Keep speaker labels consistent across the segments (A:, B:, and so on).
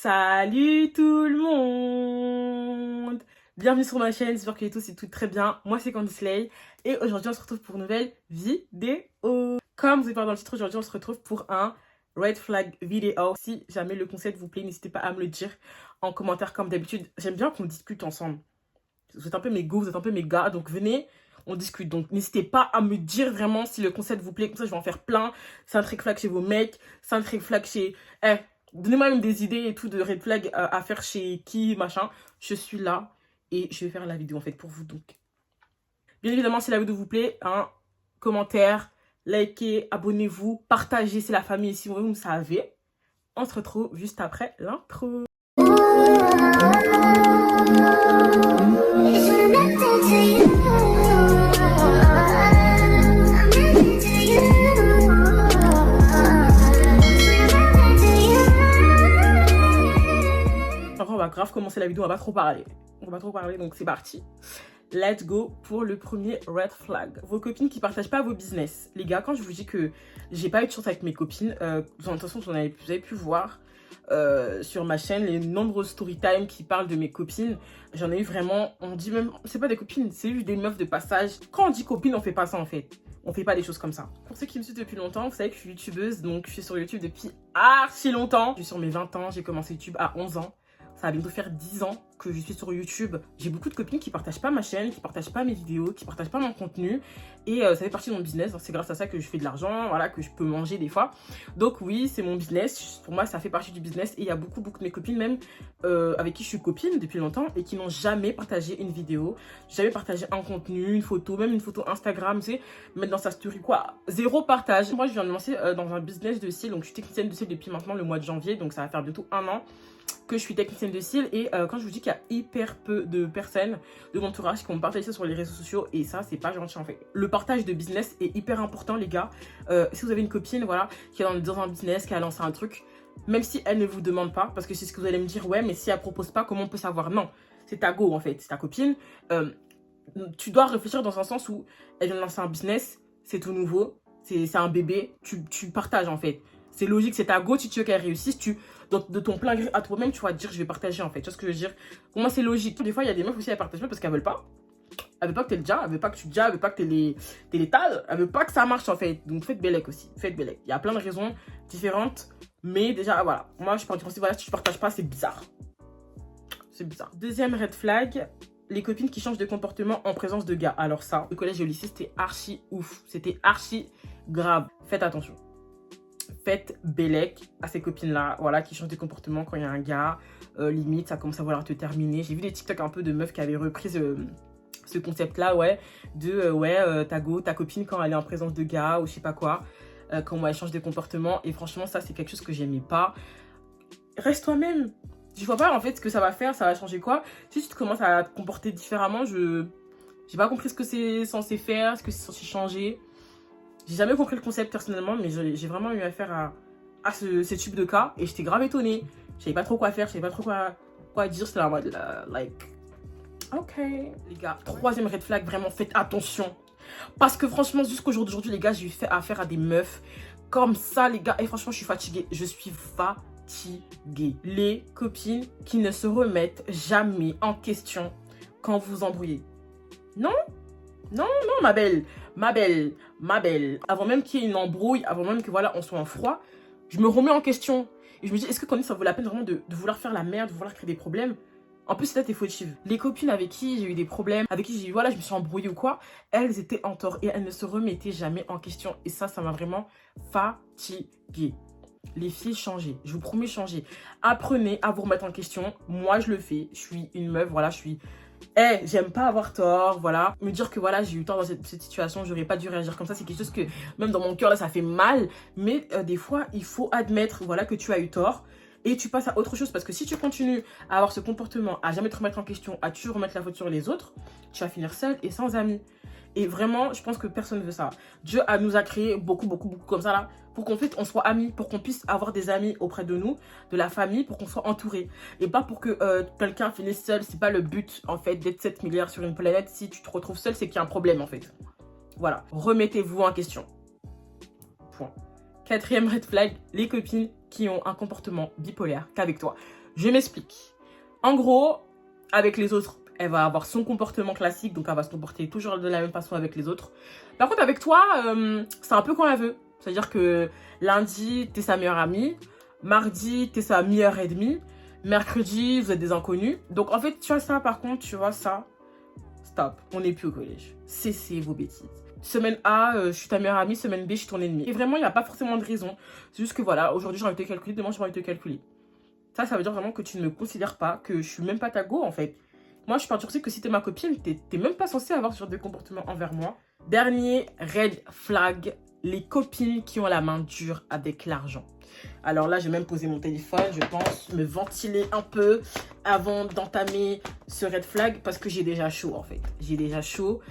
A: Salut tout le monde! Bienvenue sur ma chaîne, j'espère que tous et toutes très bien. Moi c'est Candy Slay et aujourd'hui on se retrouve pour une nouvelle vidéo. Comme vous avez parlé dans le titre, aujourd'hui on se retrouve pour un red flag vidéo. Si jamais le concept vous plaît, n'hésitez pas à me le dire en commentaire comme d'habitude. J'aime bien qu'on discute ensemble. Vous êtes un peu mes go, vous êtes un peu mes gars, donc venez, on discute. Donc n'hésitez pas à me dire vraiment si le concept vous plaît, comme ça je vais en faire plein. C'est un trick flag chez vos mecs, c'est un trick flag chez... donnez-moi même des idées et tout de red flag à faire chez qui, machin. Je suis là et je vais faire la vidéo en fait pour vous. Donc, bien évidemment, si la vidéo vous plaît, un commentaire, likez, abonnez-vous, partagez, c'est la famille ici, vous me savez. On se retrouve juste après l'intro. On va grave commencer la vidéo, on va pas trop parler. On va pas trop parler, donc c'est parti. Let's go pour le premier red flag. Vos copines qui partagent pas vos business. Les gars, quand je vous dis que j'ai pas eu de chance avec mes copines, de toute façon, vous avez pu voir sur ma chaîne les nombreux story time qui parlent de mes copines. J'en ai eu vraiment, on dit même, c'est pas des copines, c'est juste des meufs de passage. Quand on dit copine, on fait pas ça en fait. On fait pas des choses comme ça. Pour ceux qui me suivent depuis longtemps, vous savez que je suis youtubeuse, donc je suis sur YouTube depuis archi longtemps. Je suis sur mes 20 ans, j'ai commencé YouTube à 11 ans. Ça va bientôt faire 10 ans que je suis sur YouTube. J'ai beaucoup de copines qui partagent pas ma chaîne, qui partagent pas mes vidéos, qui partagent pas mon contenu. Et ça fait partie de mon business. C'est grâce à ça que je fais de l'argent, voilà, que je peux manger des fois. Donc oui, c'est mon business. Pour moi, ça fait partie du business. Et il y a beaucoup de mes copines même avec qui je suis copine depuis longtemps et qui n'ont jamais partagé une vidéo, jamais partagé un contenu, une photo, même une photo Instagram, tu sais, mettre dans sa story, quoi. Zéro partage. Moi, je viens de me lancer dans un business de cils. Donc je suis technicienne de cils depuis maintenant le mois de janvier. Donc ça va faire bientôt 1 an que je suis technicienne de cils et quand je vous dis qu'il y a hyper peu de personnes de mon entourage qui ont partagé ça sur les réseaux sociaux et ça c'est pas gentil en fait. Le partage de business est hyper important les gars. Si vous avez une copine voilà qui est dans un business, qui a lancé un truc, même si elle ne vous demande pas, parce que c'est ce que vous allez me dire, ouais mais si elle propose pas comment on peut savoir? Non, c'est ta go en fait, c'est ta copine. Tu dois réfléchir dans un sens où elle vient de lancer un business, c'est tout nouveau, c'est un bébé, tu partages en fait. C'est logique, c'est ta go, si tu veux qu'elle réussisse, de ton plein gré à toi-même, tu vas te dire, je vais partager en fait. Tu vois ce que je veux dire? Pour moi, c'est logique. Des fois, il y a des meufs aussi, elles partagent pas parce qu'elles veulent pas. Elle veut pas que t'aies le déjà, elle veut pas que tu déjà, elle veut pas que t'aies l'étal, elle veut pas que ça marche en fait. Donc faites bellec aussi, faites bellec. Il y a plein de raisons différentes, mais déjà, voilà. Moi, je pars du principe, voilà, si tu partages pas, c'est bizarre. C'est bizarre. Deuxième red flag, les copines qui changent de comportement en présence de gars. Alors ça, au collège et au lycée, c'était archi ouf. C'était archi grave. Faites attention. Faites bellec à ces copines-là, voilà, qui changent de comportement quand il y a un gars. Limite, ça commence à vouloir te terminer. J'ai vu des TikTok un peu de meufs qui avaient repris ce concept-là, ouais, de ta copine quand elle est en présence de gars ou je sais pas quoi, comment elle change de comportement. Et franchement, ça, c'est quelque chose que j'aimais pas. Reste toi-même. Je vois pas en fait ce que ça va faire, ça va changer quoi. Si tu te commences à te comporter différemment, j'ai pas compris ce que c'est censé faire, ce que c'est censé changer. J'ai jamais compris le concept personnellement, mais j'ai vraiment eu affaire à ce type de cas et j'étais grave étonnée. Je savais pas trop quoi faire, je savais pas trop quoi dire. C'était en mode like, ok. Les gars, troisième red flag, vraiment faites attention. Parce que franchement, jusqu'au jour d'aujourd'hui, les gars, j'ai eu affaire à des meufs comme ça, les gars. Et franchement, je suis fatiguée. Je suis fatiguée. Les copines qui ne se remettent jamais en question quand vous vous embrouillez. Non, non, non, ma belle, ma belle, ma belle. Avant même qu'il y ait une embrouille, avant même que voilà, on soit en froid, je me remets en question. Et je me dis, est-ce que Candy, ça vaut la peine vraiment de vouloir faire la merde, de vouloir créer des problèmes? En plus, là, t'es fautive. Les copines avec qui j'ai eu des problèmes, avec qui j'ai eu, voilà, je me suis embrouillée ou quoi, elles étaient en tort et elles ne se remettaient jamais en question. Et ça m'a vraiment fatiguée. Les filles, changez. Je vous promets, changez. Apprenez à vous remettre en question. Moi, je le fais. Je suis une meuf, voilà, je suis... j'aime pas avoir tort, voilà. Me dire que voilà, j'ai eu tort dans cette situation, j'aurais pas dû réagir comme ça, c'est quelque chose que, même dans mon cœur, là, ça fait mal. Mais des fois, il faut admettre, voilà, que tu as eu tort. Et tu passes à autre chose, parce que si tu continues à avoir ce comportement, à jamais te remettre en question, à toujours remettre la faute sur les autres, tu vas finir seule et sans amis. Et vraiment, je pense que personne ne veut ça. Dieu nous a créé beaucoup comme ça là, pour qu'en fait on soit amis, pour qu'on puisse avoir des amis auprès de nous, de la famille, pour qu'on soit entouré. Et pas pour que quelqu'un finisse seul. C'est pas le but en fait d'être 7 milliards sur une planète. Si tu te retrouves seul, c'est qu'il y a un problème en fait. Voilà, remettez-vous en question. Point. Quatrième red flag, les copines qui ont un comportement bipolaire qu'avec toi. Je m'explique. En gros, avec les autres, elle va avoir son comportement classique, donc elle va se comporter toujours de la même façon avec les autres. Par contre, avec toi, c'est un peu quand elle veut. C'est-à-dire que lundi, t'es sa meilleure amie. Mardi, t'es sa meilleure ennemie. Mercredi, vous êtes des inconnus. Donc en fait, tu vois ça, par contre, tu vois ça. Stop, on n'est plus au collège. Cessez vos bêtises. Semaine A, je suis ta meilleure amie. Semaine B, je suis ton ennemi. Et vraiment, il n'y a pas forcément de raison. C'est juste que voilà, aujourd'hui, j'ai envie de te calculer. Demain, j'ai envie de te calculer. Ça veut dire vraiment que tu ne me considères pas, que je suis même pas ta go, en fait. Moi, je suis partie aussi que si t'es ma copine, t'es même pas censée avoir ce genre de comportement envers moi. Dernier red flag, les copines qui ont la main dure avec l'argent. Alors là, j'ai même posé mon téléphone, je pense, me ventiler un peu avant d'entamer ce red flag parce que j'ai déjà chaud, en fait. J'ai déjà chaud,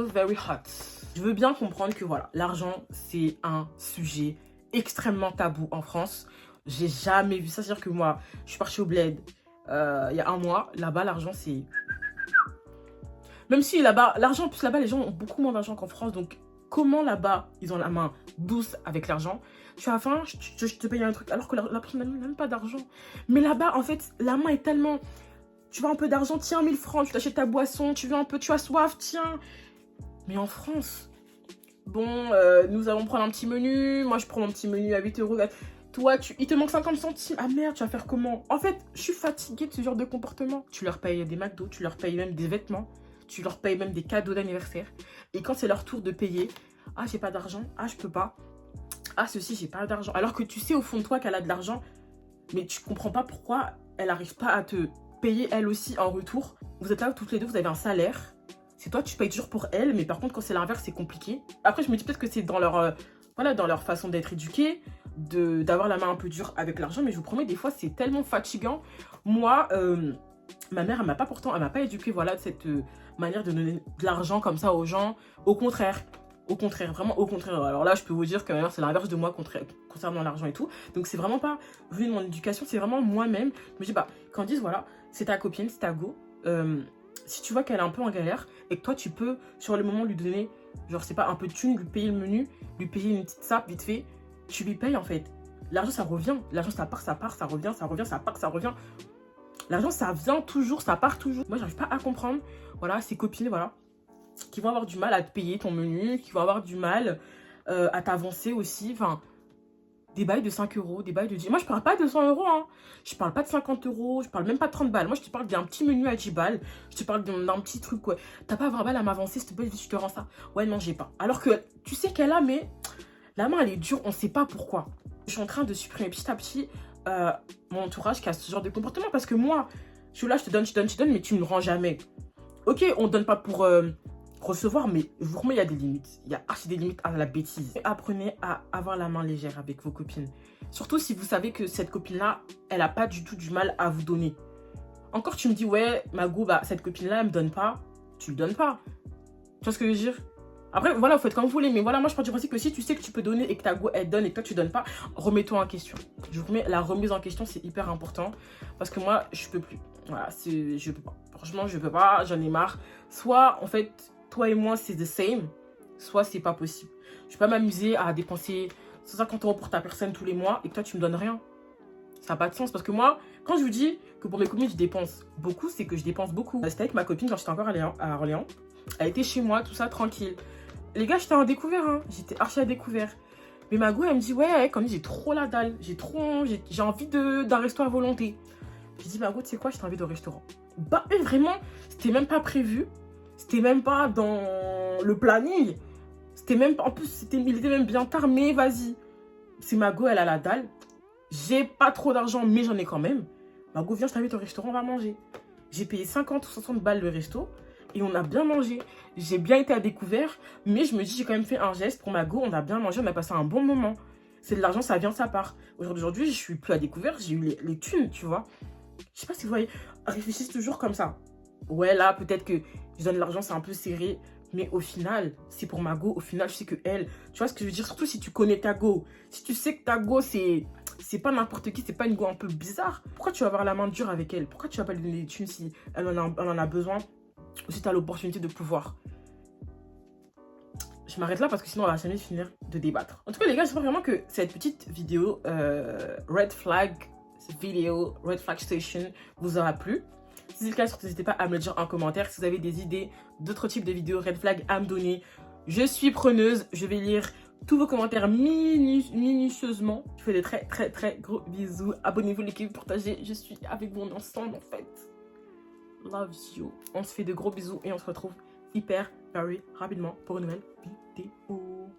A: very hot. Je veux bien comprendre que voilà, l'argent, c'est un sujet extrêmement tabou en France. J'ai jamais vu ça. C'est-à-dire que moi, je suis partie au bled il y a un mois. Là-bas, l'argent, c'est... Même si là-bas, l'argent, plus là-bas, les gens ont beaucoup moins d'argent qu'en France. Donc, comment là-bas, ils ont la main douce avec l'argent? Tu as faim, je te paye un truc. Alors que la personne n'a même pas d'argent. Mais là-bas, en fait, la main est tellement... Tu veux un peu d'argent, tiens, 1000 francs. Tu t'achètes ta boisson, tu veux un peu, tu as soif, tiens. Mais en France, bon, nous allons prendre un petit menu. Moi, je prends mon petit menu à 8 euros. Toi, il te manque 50 centimes. Ah merde, tu vas faire comment? En fait, je suis fatiguée de ce genre de comportement. Tu leur payes des McDo, tu leur payes même des vêtements. Tu leur payes même des cadeaux d'anniversaire. Et quand c'est leur tour de payer, ah, j'ai pas d'argent, ah, je peux pas. Ah, ceci, j'ai pas d'argent. Alors que tu sais au fond de toi qu'elle a de l'argent, mais tu comprends pas pourquoi elle arrive pas à te payer elle aussi en retour. Vous êtes là toutes les deux, vous avez un salaire. C'est toi, tu payes toujours pour elle, mais par contre, quand c'est l'inverse, c'est compliqué. Après, je me dis peut-être que c'est dans leur, voilà, dans leur façon d'être éduquée, d'avoir la main un peu dure avec l'argent, mais je vous promets, des fois, c'est tellement fatigant. Moi, ma mère, elle m'a pas éduquée, voilà, de cette manière de donner de l'argent comme ça aux gens. Au contraire, vraiment au contraire. Alors là, je peux vous dire que ma mère, c'est l'inverse de moi concernant l'argent et tout. Donc, c'est vraiment pas vu de mon éducation, c'est vraiment moi-même. Je me dis, bah, Candice, voilà, c'est ta copine, c'est ta go. Si tu vois qu'elle est un peu en galère et que toi, tu peux, sur le moment, lui donner, genre, c'est pas un peu de thune, lui payer le menu, lui payer une petite sape vite fait, tu lui payes en fait. L'argent, ça revient. L'argent, ça part, ça revient, ça part, ça revient. L'argent, ça vient toujours, ça part toujours. Moi, j'arrive pas à comprendre, voilà, ces copines, voilà, qui vont avoir du mal à te payer ton menu, qui vont avoir du mal à t'avancer aussi. Enfin, des bails de 5 euros, des bails de 10. Moi, je parle pas de 100 euros, hein. Je parle pas de 50 euros, je parle même pas de 30 balles. Moi, je te parle d'un petit menu à 10 balles. Je te parle d'un petit truc, ouais. T'as pas 20 balles à m'avancer, s'il te plaît, je te rends ça. Ouais, non, j'ai pas. Alors que tu sais qu'elle a, mais la main, elle est dure, on sait pas pourquoi. Je suis en train de supprimer petit à petit mon entourage qui a ce genre de comportement. Parce que moi, je suis là, je te donne, mais tu me rends jamais. Ok, on donne pas pour recevoir, mais je vous remets, il y a des limites. Il y a archi des limites à la bêtise. Apprenez à avoir la main légère avec vos copines. Surtout si vous savez que cette copine-là, elle a pas du tout du mal à vous donner. Encore, tu me dis, ouais, Mago, bah, cette copine-là, elle me donne pas. Tu le donnes pas. Tu vois ce que je veux dire? Après, voilà, vous faites comme vous voulez. Mais voilà, moi, je pars du principe que si tu sais que tu peux donner et que ta go, elle donne et que toi, tu donnes pas, remets-toi en question. Je vous remets la remise en question, c'est hyper important. Parce que moi, je peux plus. Voilà, je peux pas. Franchement, je peux pas. J'en ai marre. Soit, en fait, toi et moi, c'est the same. Soit, c'est pas possible. Je peux pas m'amuser à dépenser 150 euros pour ta personne tous les mois et que toi, tu me donnes rien. Ça n'a pas de sens. Parce que moi, quand je vous dis que pour mes copines, je dépense beaucoup, c'est que je dépense beaucoup. C'était avec ma copine quand j'étais encore à Orléans. Elle était chez moi, tout ça, tranquille. Les gars, j'étais en découvert, hein. J'étais archi à découvert. Mais ma go, elle me dit, ouais, quand j'ai trop la dalle. J'ai envie d'un resto à volonté. J'ai dit, ma go, tu sais quoi, j'ai envie de restaurant. Bah, mais vraiment, c'était même pas prévu. C'était même pas dans le planning. C'était même pas, en plus, il était même bien tard, mais vas-y. C'est ma go, elle a la dalle. J'ai pas trop d'argent, mais j'en ai quand même. Ma go, viens, je t'invite au restaurant, on va manger. J'ai payé 50 ou 60 balles le resto. Et on a bien mangé. J'ai bien été à découvert. Mais je me dis, j'ai quand même fait un geste pour ma go. On a bien mangé, on a passé un bon moment. C'est de l'argent, ça vient, ça part. Aujourd'hui, je suis plus à découvert. J'ai eu les thunes, tu vois. Je sais pas si vous voyez. Réfléchissez toujours comme ça. Ouais, là, peut-être que je donne l'argent, c'est un peu serré. Mais au final, c'est pour ma go. Au final, je sais que elle... Tu vois ce que je veux dire? Surtout si tu connais ta go. Si tu sais que ta go, c'est pas n'importe qui. C'est pas une go un peu bizarre. Pourquoi tu vas avoir la main dure avec elle? Pourquoi tu vas pas lui donner des thunes si elle en a besoin? Ou si tu as l'opportunité de pouvoir. Je m'arrête là parce que sinon on va jamais finir de débattre. En tout cas les gars, j'espère vraiment que cette petite vidéo red flag, vidéo Red Flag Station vous aura plu. Si c'est le cas, surtout n'hésitez pas à me le dire en commentaire. Si vous avez des idées d'autres types de vidéos Red Flag à me donner, je suis preneuse. Je vais lire tous vos commentaires minutieusement. Je fais des très gros bisous. Abonnez-vous l'équipe, partagez. Je suis avec vous ensemble en fait. Love you. On se fait de gros bisous et on se retrouve hyper, very rapidement pour une nouvelle vidéo.